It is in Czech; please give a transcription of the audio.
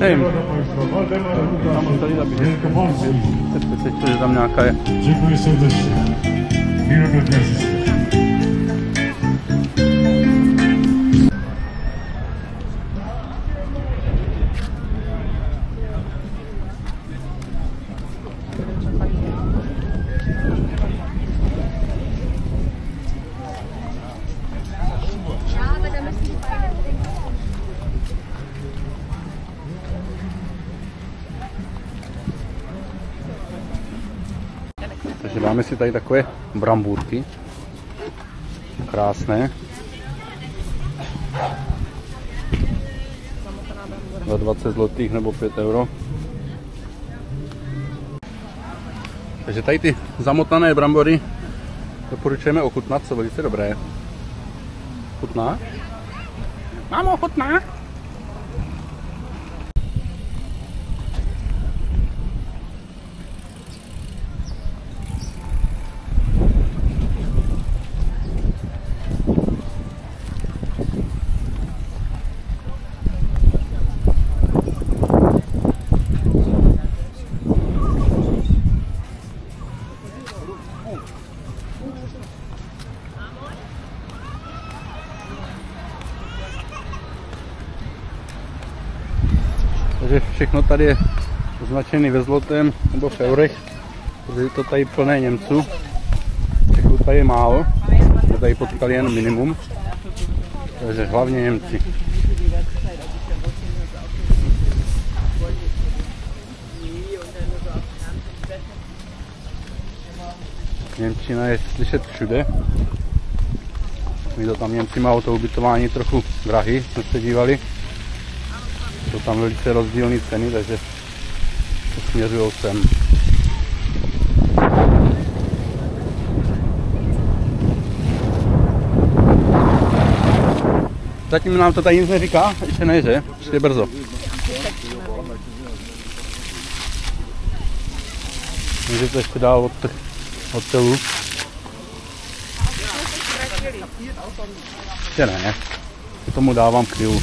Nevím, tam museli zabít, že tam nějaká je. Děkuji srdečně. Výrobe dnes. Takže dáme si tady takové brambůrky. Krásné. Za 20 zlotých nebo 5 euro. Takže tady ty zamotané brambory doporučujeme ochutnat, jsou velice dobré. Chutná? Mámo, chutná? Takže všechno tady je označené ve zlotém nebo v eurech, protože je to tady plné Němců. Všechno tady je málo, jsme tady potkali jen minimum, takže hlavně Němci. Němčina je slyšet všude. My to tam Němci mají to ubytování trochu drahý, jsme se dívali. Jsou tam velice rozdílné ceny, takže to směřují sem. Zatím nám to tady nic neříká, ještě ne, že? Ještě brzo. Můžete ještě dál od hotelu. Ještě ne, tomu dávám chvíli.